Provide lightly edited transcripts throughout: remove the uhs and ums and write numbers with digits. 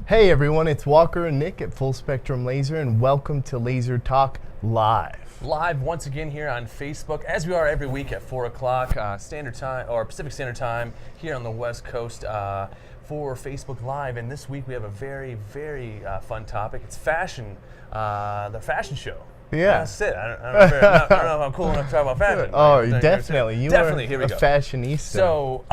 Hey everyone, it's Walker and Nick at Full Spectrum Laser, and welcome to Laser Talk Live. Live once again here on Facebook, as we are every week at 4 o'clock Standard Time, or Pacific Standard Time, here on the West Coast for Facebook Live. And this week we have a very, very fun topic. It's fashion, the fashion show. Yeah. That's it. I don't know if I'm cool enough to talk about fashion. Oh, definitely. You definitely. are Here we a go. fashionista. So,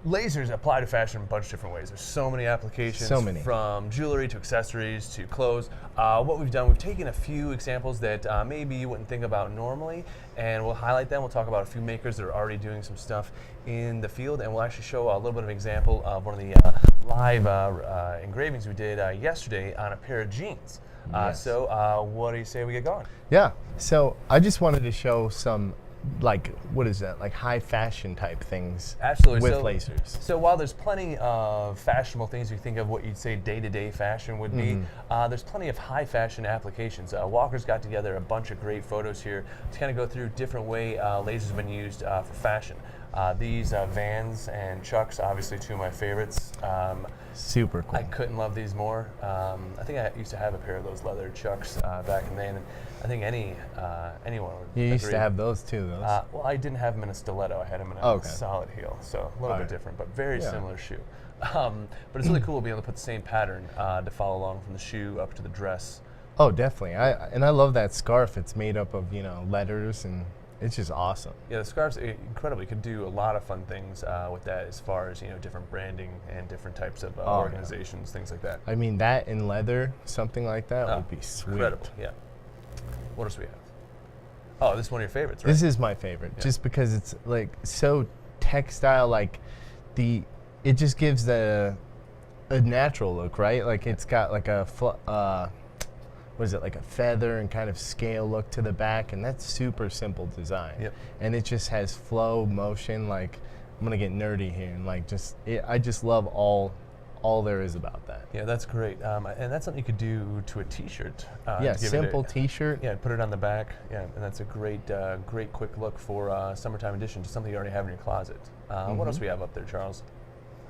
lasers apply to fashion in a bunch of different ways. There's so many applications. So many. From jewelry to accessories to clothes. What we've done, we've taken a few examples that maybe you wouldn't think about normally, and we'll highlight them. We'll talk about a few makers that are already doing some stuff in the field, and we'll actually show a little bit of an example of one of the live engravings we did yesterday on a pair of jeans. Yes. So what do you say we get going? Yeah. So I just wanted to show some, like, what is that? Like high fashion type things. Absolutely. With lasers. So while there's plenty of fashionable things, you think of what you'd say day-to-day fashion would be, there's plenty of high fashion applications. Walker's got together a bunch of great photos here to kind of go through different way lasers have been used for fashion. These Vans and Chucks, obviously two of my favorites. Super cool. I couldn't love these more. I think I used to have a pair of those leather Chucks back in the day, and I think anyone would You used agree. to have those too, those. Well, I didn't have them in a stiletto. I had them in a solid heel, so a little bit different, but very similar shoe. But it's really cool being able to put the same pattern to follow along from the shoe up to the dress. Oh, definitely. I love that scarf. It's made up of, letters, and it's just awesome. Yeah, the scarf's incredible. You could do a lot of fun things with that as far as, different branding and different types of organizations, things like that. I mean, that in leather, something like that would be sweet. Incredible, yeah. What else do we have? Oh, this is one of your favorites, right? This is my favorite, just because it's like so textile. Like it just gives a natural look, right? Like it's got like a what is it, like a feather and kind of scale look to the back, and that's super simple design. Yep. And it just has flow, motion. Like, I'm gonna get nerdy here, and like I just love all there is about that. Yeah, that's great. And that's something you could do to a T-shirt. Yeah, simple T-shirt. Yeah, put it on the back. Yeah, and that's a great quick look for summertime edition, just something you already have in your closet. What else do we have up there, Charles?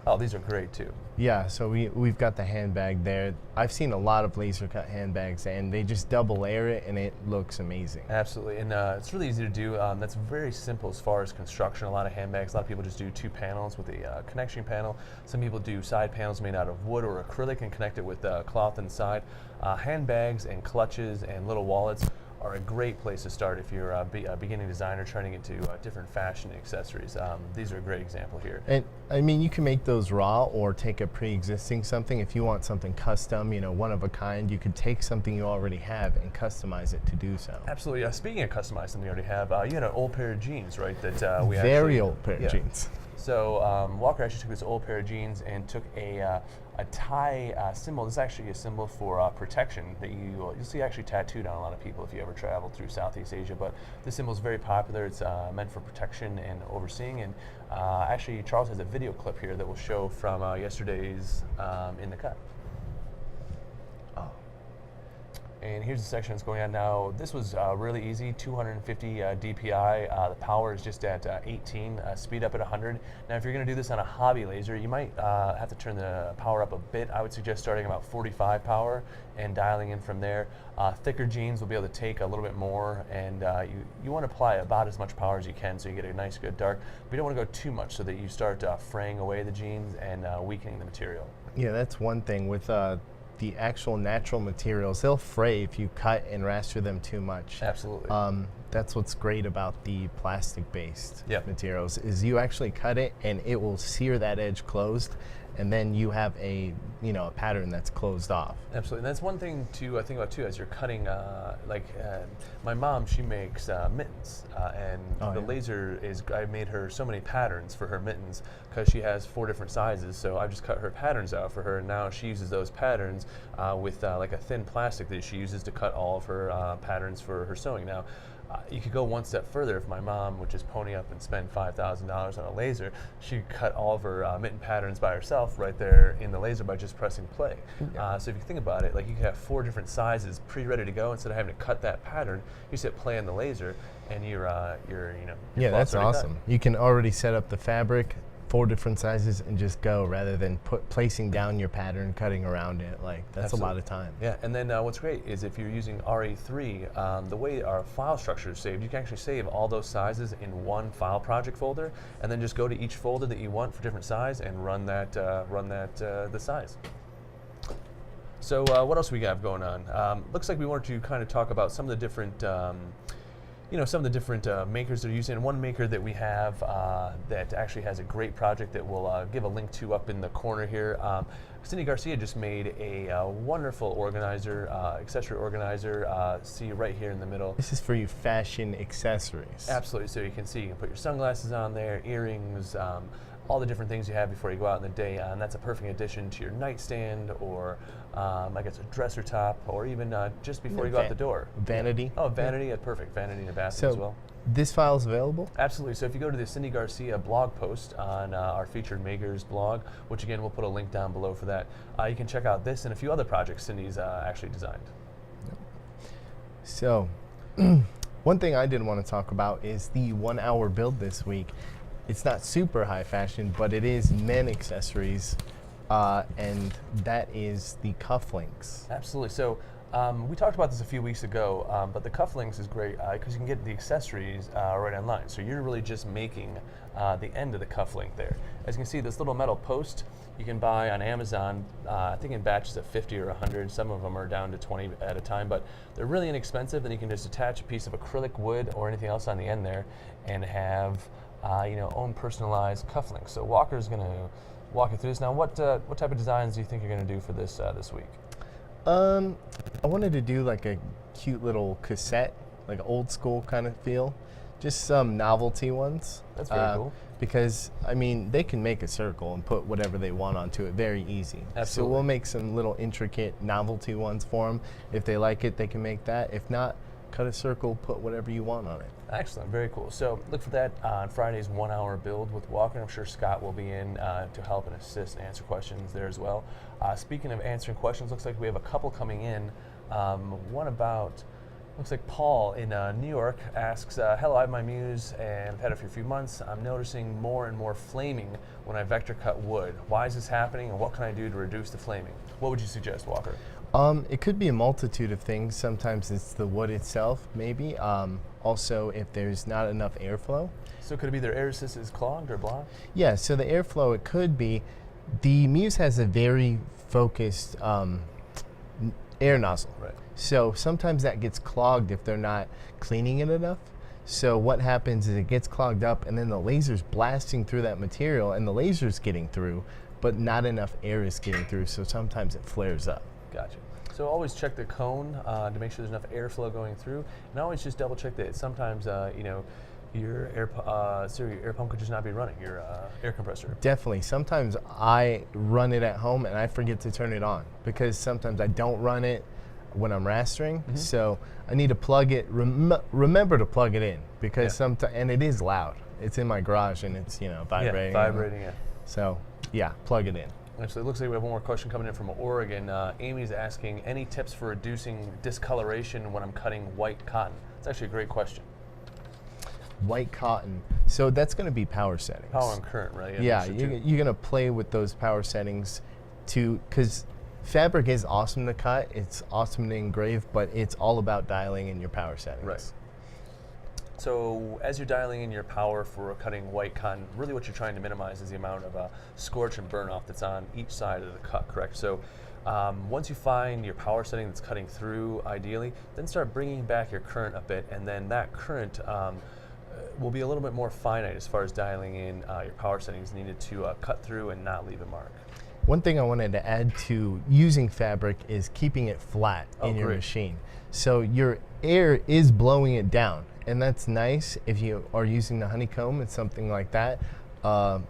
Oh, these are great too. Yeah, so we've got the handbag there. I've seen a lot of laser cut handbags, and they just double layer it, and it looks amazing. Absolutely, and it's really easy to do. That's very simple as far as construction. A lot of handbags, a lot of people just do two panels with a connection panel. Some people do side panels made out of wood or acrylic and connect it with cloth inside. Handbags and clutches and little wallets are a great place to start if you're a beginning designer trying to get into different fashion accessories. These are a great example here. And I mean, you can make those raw or take a pre-existing something. If you want something custom, one of a kind, you could take something you already have and customize it to do so. Absolutely. Speaking of customized something you already have, you had an old pair of jeans, right? That we Very old pair of jeans. So Walker actually took this old pair of jeans and took a tie symbol. This is actually a symbol for protection that you'll see actually tattooed on a lot of people if you ever travel through Southeast Asia. But this symbol is very popular. It's meant for protection and overseeing. And actually, Charles has a video clip here that will show from yesterday's In the Cut. And here's the section that's going on now. This was really easy, 250 DPI. The power is just at 18, speed up at 100. Now, if you're going to do this on a hobby laser, you might have to turn the power up a bit. I would suggest starting about 45 power and dialing in from there. Thicker jeans will be able to take a little bit more, and you want to apply about as much power as you can so you get a nice, good dark. But you don't want to go too much so that you start fraying away the jeans and weakening the material. Yeah, that's one thing with the actual natural materials. They'll fray if you cut and raster them too much. Absolutely. That's what's great about the plastic-based materials, is you actually cut it and it will sear that edge closed, and then you have a pattern that's closed off. Absolutely, and that's one thing to think about too as you're cutting. My mom, she makes mittens, and the laser is. I made her so many patterns for her mittens because she has 4 different sizes. So I've just cut her patterns out for her, and now she uses those patterns with like a thin plastic that she uses to cut all of her patterns for her sewing. Now, you could go one step further. If my mom would just pony up and spend $5,000 on a laser, she could cut all of her mitten patterns by herself right there in the laser by just pressing play. So if you think about it, like you could have 4 different sizes pre-ready to go. Instead of having to cut that pattern, you just hit play on the laser, and you're yeah, that's awesome. You can already set up the fabric, 4 different sizes and just go, rather than placing down your pattern, cutting around it. Like, that's Absolutely. a lot of time. Yeah, and then what's great is if you're using RE3, the way our file structure is saved, you can actually save all those sizes in one file project folder, and then just go to each folder that you want for different size and run the size. So what else we got going on? Looks like we wanted to kind of talk about some of the different makers that are using it. One maker that we have that actually has a great project that we'll give a link to up in the corner here. Cindy Garcia just made a wonderful organizer, accessory organizer. See right here in the middle. This is for you fashion accessories. Absolutely. So you can see, you can put your sunglasses on there, earrings, all the different things you have before you go out in the day, and that's a perfect addition to your nightstand, or I guess a dresser top, or even just before you go out the door. Vanity. Oh, vanity, yeah. Perfect. Vanity in a basket as well. This file is available? Absolutely. So if you go to the Cindy Garcia blog post on our featured makers blog, which again we'll put a link down below for that, you can check out this and a few other projects Cindy's actually designed. So, one thing I did want to talk about is the 1 hour build this week. It's not super high fashion, but it is men accessories, and that is the cufflinks. Absolutely. So we talked about this a few weeks ago, but the cufflinks is great because you can get the accessories right online. So you're really just making the end of the cufflink there. As you can see, this little metal post you can buy on Amazon, I think in batches of 50 or 100. Some of them are down to 20 at a time, but they're really inexpensive. Then you can just attach a piece of acrylic wood or anything else on the end there and have own personalized cufflinks. So Walker's going to walk you through this. Now, what type of designs do you think you're going to do for this this week? I wanted to do like a cute little cassette, like old school kind of feel. Just some novelty ones. That's very cool. Because, I mean, they can make a circle and put whatever they want onto it very easy. Absolutely. So we'll make some little intricate novelty ones for them. If they like it, they can make that. If not, cut a circle, put whatever you want on it. Excellent, very cool. So look for that on Friday's 1 hour build with Walker. I'm sure Scott will be in to help and assist and answer questions there as well. Speaking of answering questions, looks like we have a couple coming in. One about, looks like Paul in New York asks, hello, I have my Muse and I've had it for a few months. I'm noticing more and more flaming when I vector cut wood. Why is this happening and what can I do to reduce the flaming? What would you suggest, Walker? It could be a multitude of things. Sometimes it's the wood itself, maybe. Also, if there's not enough airflow. So could it be their air assist is clogged or blocked? Yeah, so the airflow, it could be. The Muse has a very focused air nozzle. Right. So sometimes that gets clogged if they're not cleaning it enough. So what happens is it gets clogged up and then the laser's blasting through that material and the laser's getting through, but not enough air is getting through, so sometimes it flares up. Gotcha. So always check the cone to make sure there's enough airflow going through, and always just double check that sometimes your air pump could just not be running, your air compressor. Definitely. Sometimes I run it at home and I forget to turn it on because sometimes I don't run it when I'm rastering, so I need to plug it. Remember to plug it in because sometimes, and it is loud. It's in my garage and it's vibrating. Yeah, vibrating. Yeah. So yeah, plug it in. Actually, it looks like we have one more question coming in from Oregon. Amy's asking, any tips for reducing discoloration when I'm cutting white cotton? It's actually a great question. White cotton. So that's going to be power settings. Power and current, right? Yeah, you're going to play with those power settings because fabric is awesome to cut. It's awesome to engrave, but it's all about dialing in your power settings. Right. So as you're dialing in your power for cutting white cotton, really what you're trying to minimize is the amount of scorch and burn off that's on each side of the cut, correct? So once you find your power setting that's cutting through ideally, then start bringing back your current a bit, and then that current will be a little bit more finite as far as dialing in your power settings needed to cut through and not leave a mark. One thing I wanted to add to using fabric is keeping it flat in your machine. So your air is blowing it down. And that's nice if you are using the honeycomb and something like that.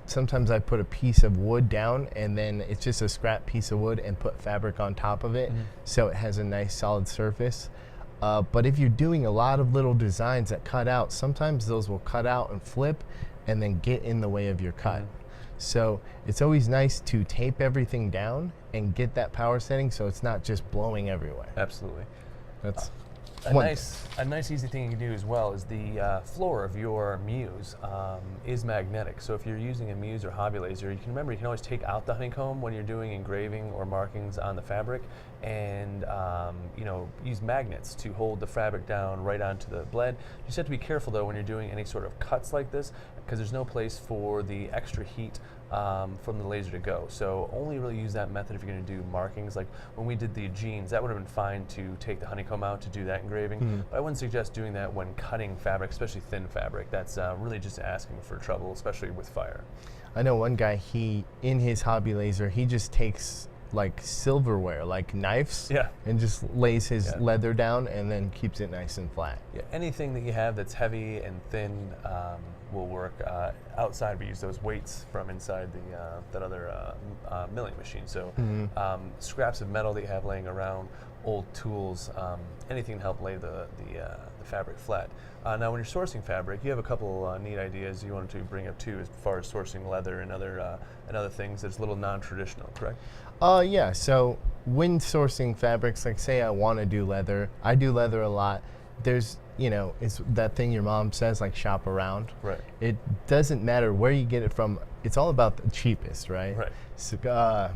Sometimes I put a piece of wood down and then it's just a scrap piece of wood and put fabric on top of it so it has a nice solid surface. But if you're doing a lot of little designs that cut out, sometimes those will cut out and flip and then get in the way of your cut. So it's always nice to tape everything down and get that power setting so it's not just blowing everywhere. Absolutely. That's A nice easy thing you can do as well is the floor of your muse is magnetic. So if you're using a muse or hobby laser, you can always take out the honeycomb when you're doing engraving or markings on the fabric, and use magnets to hold the fabric down right onto the blade. You just have to be careful though when you're doing any sort of cuts like this, because there's no place for the extra heat from the laser to go. So only really use that method if you're going to do markings. Like when we did the jeans, that would have been fine to take the honeycomb out to do that engraving, but I wouldn't suggest doing that when cutting fabric, especially thin fabric. That's really just asking for trouble, especially with fire. I know one guy, in his hobby laser, he just takes like silverware, like knives, and just lays his leather down and then keeps it nice and flat. Yeah, anything that you have that's heavy and thin will work. Outside, we use those weights from inside that other milling machine. So scraps of metal that you have laying around, old tools, anything to help lay the fabric flat. Now, when you're sourcing fabric, you have a couple neat ideas you wanted to bring up too, as far as sourcing leather and other things that's a little non-traditional, correct? Yeah. So when sourcing fabrics, like say I want to do leather, I do leather a lot. There's, it's that thing your mom says, like shop around. Right. It doesn't matter where you get it from. It's all about the cheapest, right? Right. So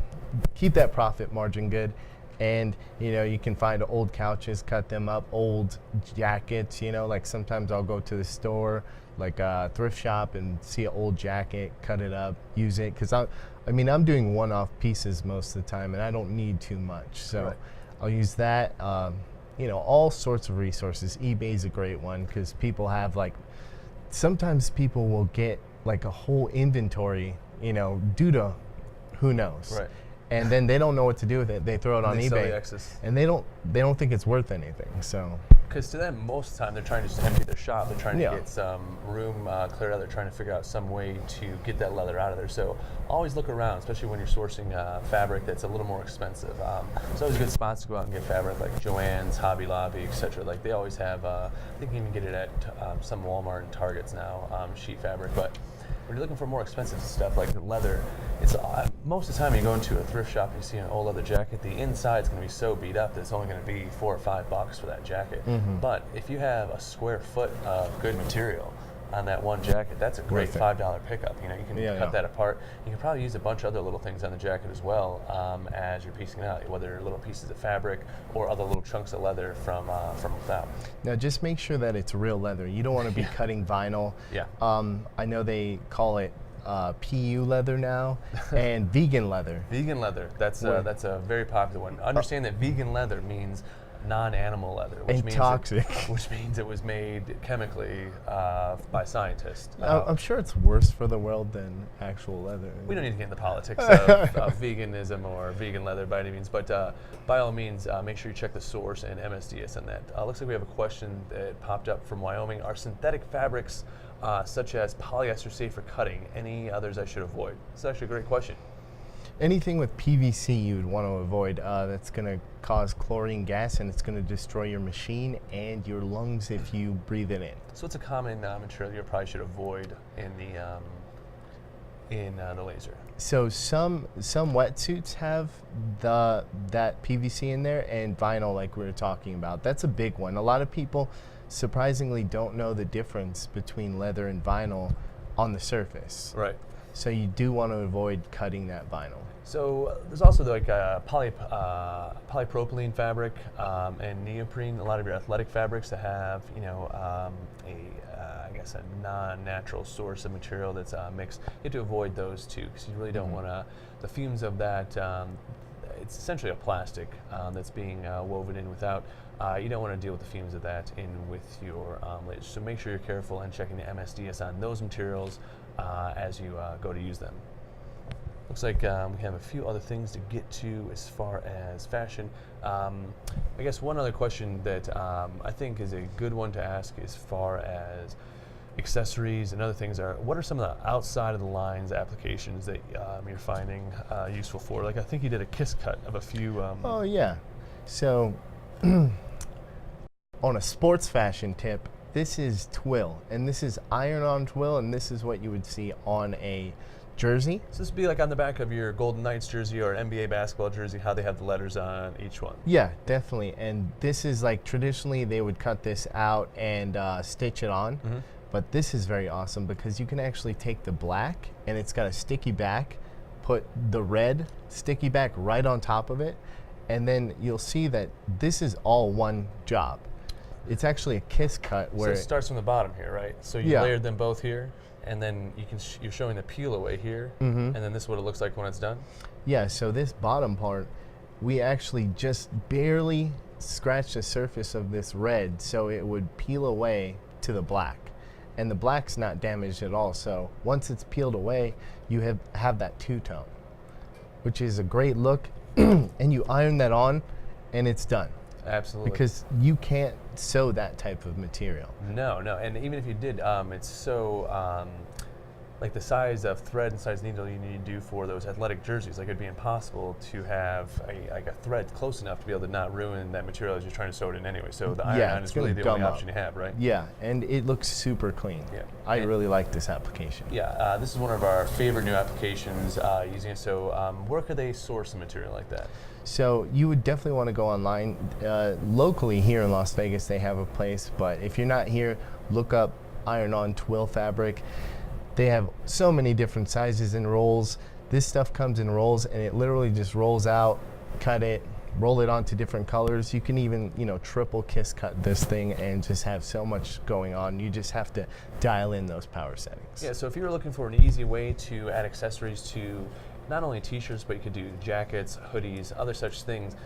keep that profit margin good. And, you can find old couches, cut them up, old jackets, like sometimes I'll go to the store, like a thrift shop, and see an old jacket, cut it up, use it. Because I'm doing one-off pieces most of the time, and I don't need too much. So I'll use that. All sorts of resources. eBay's a great one because people have sometimes people will get like a whole inventory, due to who knows. Right. And then they don't know what to do with it. They throw it on eBay, eBay, the excess. And they don't think it's worth anything. So, because to them, most of the time, they're trying to just empty their shop. They're trying to get some room cleared out. They're trying to figure out some way to get that leather out of there. So always look around, especially when you're sourcing fabric that's a little more expensive. It's always good spots to go out and get fabric, like Joann's, Hobby Lobby, etc. Like they always have. I think you can even get it at some Walmart and Targets now, sheet fabric, but. When you're looking for more expensive stuff like leather, it's most of the time you go into a thrift shop and you see an old leather jacket, the inside's going to be so beat up that it's only going to be $4 or $5 for that jacket. But if you have a square foot of good material on that one jacket, that's a great $5 pickup. You can cut that apart. You can probably use a bunch of other little things on the jacket as well as you're piecing it out, whether little pieces of fabric or other little chunks of leather from without. Now, just make sure that it's real leather. You don't want to be cutting vinyl. Yeah. I know they call it PU leather now and vegan leather. Vegan leather. That's a very popular one. Understand that vegan leather means non-animal leather, which means toxic. Which means it was made chemically by scientists. I'm sure it's worse for the world than actual leather. We don't need to get into politics of veganism or vegan leather by any means, but by all means, make sure you check the source and MSDS on that. Looks like we have a question that popped up from Wyoming. Are synthetic fabrics such as polyester safe for cutting? Any others I should avoid? It's actually a great question. Anything with PVC you would want to avoid. That's going to cause chlorine gas, and it's going to destroy your machine and your lungs if you breathe it in. So it's a common material you probably should avoid in the laser. So some wetsuits have that PVC in there, and vinyl, like we were talking about. That's a big one. A lot of people surprisingly don't know the difference between leather and vinyl on the surface. Right. So you do want to avoid cutting that vinyl. So there's also like polypropylene fabric and neoprene. A lot of your athletic fabrics that have, I guess a non-natural source of material that's mixed. You have to avoid those too, because you really don't want to. The fumes of that. It's essentially a plastic that's being woven in without. You don't want to deal with the fumes of that in with your laser. So make sure you're careful and checking the MSDS on those materials as you go to use them. Looks like we have a few other things to get to as far as fashion. I guess one other question that I think is a good one to ask as far as accessories and other things are, what are some of the outside of the lines applications that you're finding useful for? Like I think you did a kiss cut of a few. Oh yeah. So on a sports fashion tip, this is twill, and this is iron-on twill, and this is what you would see on a jersey. So this would be like on the back of your Golden Knights jersey or NBA basketball jersey, how they have the letters on each one. Yeah, definitely. And this is like traditionally they would cut this out and stitch it on. Mm-hmm. But this is very awesome because you can actually take the black and it's got a sticky back, put the red sticky back right on top of it, and then you'll see that this is all one job. It's actually a kiss cut where so it starts from the bottom here, right? So you layered them both here, and then you can you're showing the peel away here, and then this is what it looks like when it's done. Yeah, so this bottom part, we actually just barely scratched the surface of this red so it would peel away to the black. And the black's not damaged at all, so once it's peeled away, you have that two-tone, which is a great look, and you iron that on, and it's done. Absolutely. Because you can't sew that type of material. No, and even if you did, it's so, like the size of thread and size needle you need to do for those athletic jerseys, like it'd be impossible to have a thread close enough to be able to not ruin that material as you're trying to sew it in anyway. So the iron-on is really the only option you have, right? Yeah, and it looks super clean. Yeah. I really like this application. Yeah, this is one of our favorite new applications using it. So where could they source a material like that? So you would definitely want to go online. Locally here in Las Vegas, they have a place, but if you're not here, look up iron-on twill fabric. They have so many different sizes and rolls. This stuff comes in rolls, and it literally just rolls out, cut it, roll it onto different colors. You can even, triple kiss cut this thing and just have so much going on. You just have to dial in those power settings. Yeah, so if you were looking for an easy way to add accessories to not only t-shirts, but you could do jackets, hoodies, other such things.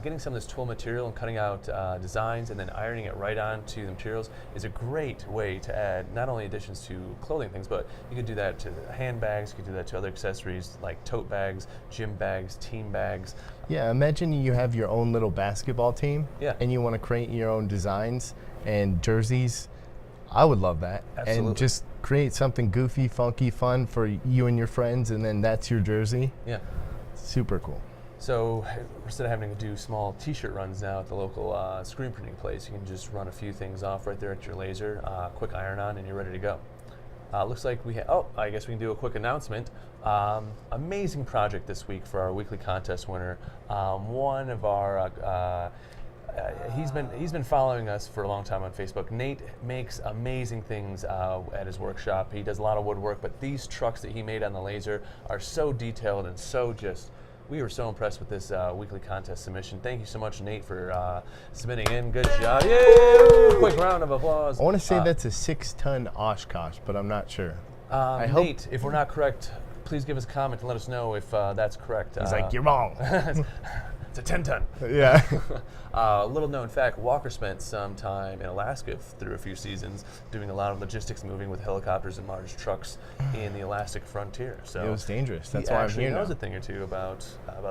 Getting some of this twill material and cutting out designs and then ironing it right onto the materials is a great way to add not only additions to clothing things, but you could do that to handbags, you could do that to other accessories like tote bags, gym bags, team bags. Yeah, imagine you have your own little basketball team, and you want to create your own designs and jerseys. I would love that. Absolutely. And just create something goofy, funky, fun for you and your friends, and then that's your jersey. Yeah. Super cool. So instead of having to do small t-shirt runs now at the local screen printing place, you can just run a few things off right there at your laser, quick iron on, and you're ready to go. Looks like we have, I guess we can do a quick announcement. Amazing project this week for our weekly contest winner. One of our he's been following us for a long time on Facebook. Nate makes amazing things at his workshop. He does a lot of woodwork, but these trucks that he made on the laser are so detailed and so just. We were so impressed with this weekly contest submission. Thank you so much, Nate, for submitting in. Good job! Yay! Quick round of applause. I want to say that's a 6-ton Oshkosh, but I'm not sure. Nate, if we're not correct, please give us a comment and let us know if that's correct. He's like, you're wrong. It's a 10-ton. Yeah. Little known fact, Walker spent some time in Alaska through a few seasons doing a lot of logistics moving with helicopters and large trucks in the Alaskan frontier. So it was dangerous. That's why I'm here now. He knows a thing or two about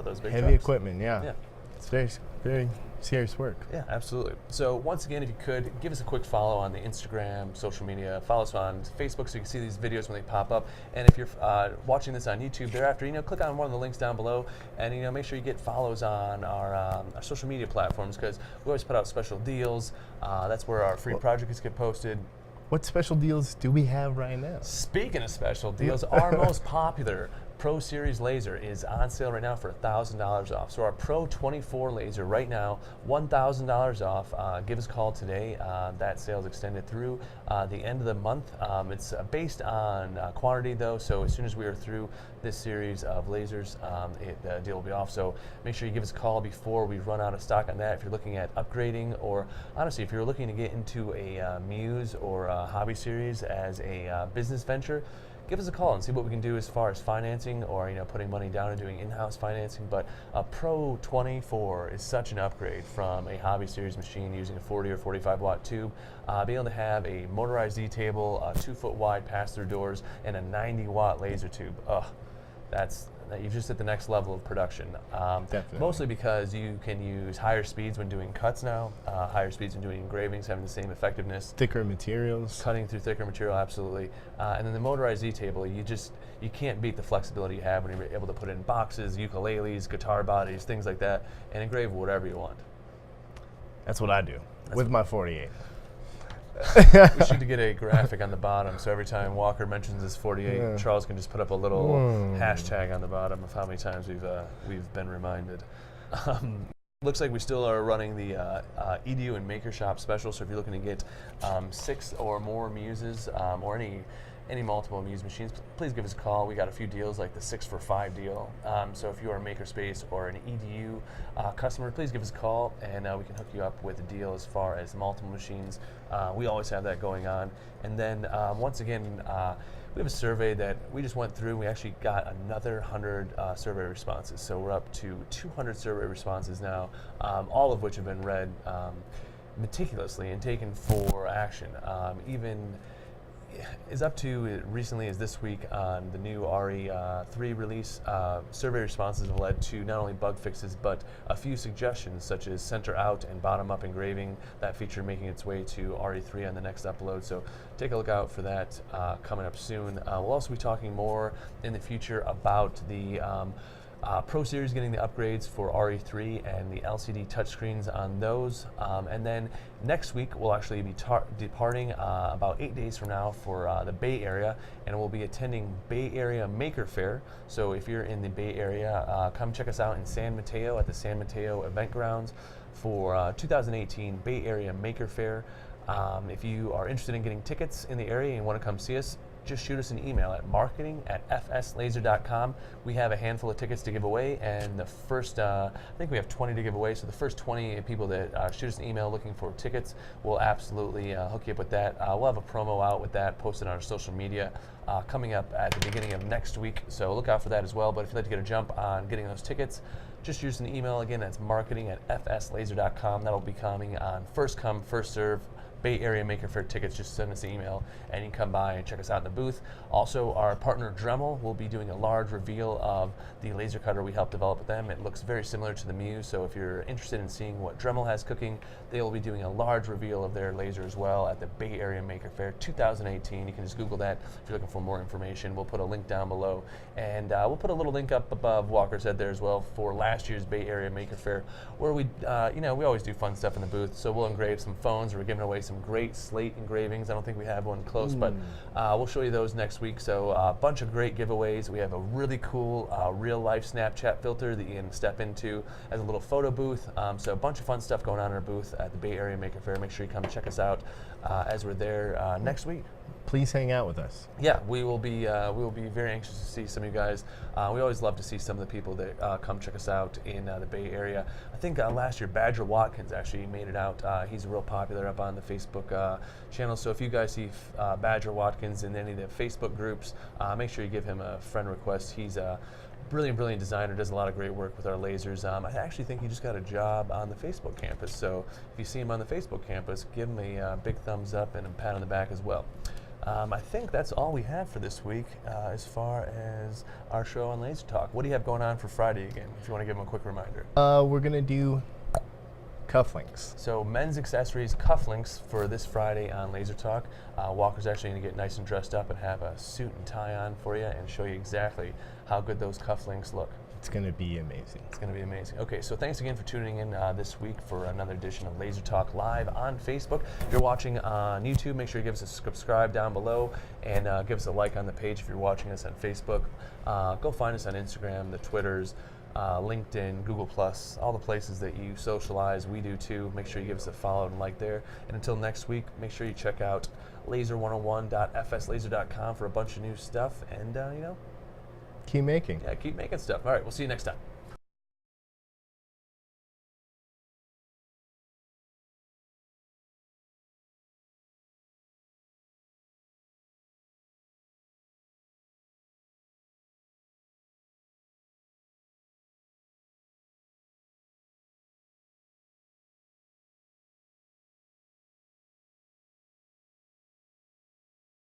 those big heavy trucks. equipment, yeah. It's very, very serious work. Yeah, absolutely. So once again, if you could, give us a quick follow on the Instagram, social media. Follow us on Facebook so you can see these videos when they pop up. And if you're watching this on YouTube thereafter, click on one of the links down below and, make sure you get follows on our social media platforms because we always put out special deals. That's where our free projects get posted. What special deals do we have right now? Speaking of special deals, our most popular Pro Series laser is on sale right now for $1,000 off. So our Pro 24 laser right now, $1,000 off. Give us a call today. That sale is extended through the end of the month. It's based on quantity though, so as soon as we are through this series of lasers, the deal will be off. So make sure you give us a call before we run out of stock on that. If you're looking at upgrading, or honestly, if you're looking to get into a Muse or a Hobby Series as a business venture, give us a call and see what we can do as far as financing or putting money down and doing in-house financing. But a Pro 24 is such an upgrade from a Hobby Series machine using a 40 or 45 watt tube. Being able to have a motorized D-table, 2-foot wide pass-through doors, and a 90 watt laser tube. You've just hit the next level of production. Definitely. Mostly because you can use higher speeds when doing cuts now, higher speeds when doing engravings, having the same effectiveness. Thicker materials. Cutting through thicker material, absolutely. And then the motorized Z-table, you can't beat the flexibility you have when you're able to put in boxes, ukuleles, guitar bodies, things like that, and engrave whatever you want. That's what I do with my 48. We should get a graphic on the bottom, so every time Walker mentions his 48, Charles can just put up a little hashtag on the bottom of how many times we've been reminded. Looks like we still are running the EDU and Maker Shop special, so if you're looking to get 6 or more Muses or any multiple Muse machines, please give us a call. We got a few deals like the 6 for 5 deal. So if you are a Makerspace or an EDU customer, please give us a call and we can hook you up with a deal as far as multiple machines. We always have that going on. And then once again, we have a survey that we just went through. We actually got another 100 survey responses. So we're up to 200 survey responses now, all of which have been read meticulously and taken for action. Even is up to recently as this week on the new RE3 release. Survey responses have led to not only bug fixes but a few suggestions such as center out and bottom up engraving. That feature making its way to RE3 on the next upload, so take a look out for that coming up soon. We'll also be talking more in the future about the Pro Series getting the upgrades for RE3 and the LCD touchscreens on those. And then next week we'll actually be departing about 8 days from now for the Bay Area, and we'll be attending Bay Area Maker Fair. So if you're in the Bay Area, come check us out in San Mateo at the San Mateo Event Grounds for 2018 Bay Area Maker Fair. If you are interested in getting tickets in the area and want to come see us, just shoot us an email at marketing@fslaser.com. We have a handful of tickets to give away, and the first, I think we have 20 to give away, so the first 20 people that shoot us an email looking for tickets, we'll absolutely hook you up with that. We'll have a promo out with that posted on our social media coming up at the beginning of next week, so look out for that as well. But if you'd like to get a jump on getting those tickets, just use an email. Again, that's marketing@fslaser.com. That'll be coming on first come, first serve. Bay Area Maker Fair tickets, just send us an email and you can come by and check us out in the booth. Also, our partner Dremel will be doing a large reveal of the laser cutter we helped develop with them. It looks very similar to the Muse, so if you're interested in seeing what Dremel has cooking, they will be doing a large reveal of their laser as well at the Bay Area Maker Fair 2018. You can just Google that if you're looking for more information. We'll put a link down below, and we'll put a little link up above Walker's head there as well for last year's Bay Area Maker Fair, where we always do fun stuff in the booth. So we'll engrave some phones. We're giving away some great slate engravings. I don't think we have one close, but we'll show you those next week. So a bunch of great giveaways. We have a really cool real life Snapchat filter that you can step into as a little photo booth. So a bunch of fun stuff going on in our booth at the Bay Area Maker Fair. Make sure you come check us out as we're there next week. Please hang out with us. Yeah, we will be very anxious to see some of you guys. We always love to see some of the people that come check us out in the Bay Area. I think last year Badger Watkins actually made it out. He's real popular up on the Facebook channel. So if you guys see Badger Watkins in any of the Facebook groups, make sure you give him a friend request. He's a brilliant designer, does a lot of great work with our lasers. I actually think he just got a job on the Facebook campus. So if you see him on the Facebook campus, give him a big thumbs up and a pat on the back as well. I think that's all we have for this week as far as our show on Laser Talk. What do you have going on for Friday again, if you want to give them a quick reminder? We're going to do cufflinks. So men's accessories cufflinks for this Friday on Laser Talk. Walker's actually going to get nice and dressed up and have a suit and tie on for you and show you exactly how good those cufflinks look. It's going to be amazing. It's going to be amazing. Okay, so thanks again for tuning in this week for another edition of Laser Talk Live on Facebook. If you're watching on YouTube, make sure you give us a subscribe down below and give us a like on the page if you're watching us on Facebook. Go find us on Instagram, the Twitters, LinkedIn, Google+, all the places that you socialize. We do too. Make sure you give us a follow and like there. And until next week, make sure you check out laser101.fslaser.com for a bunch of new stuff and, keep making. Yeah, keep making stuff. All right, we'll see you next time.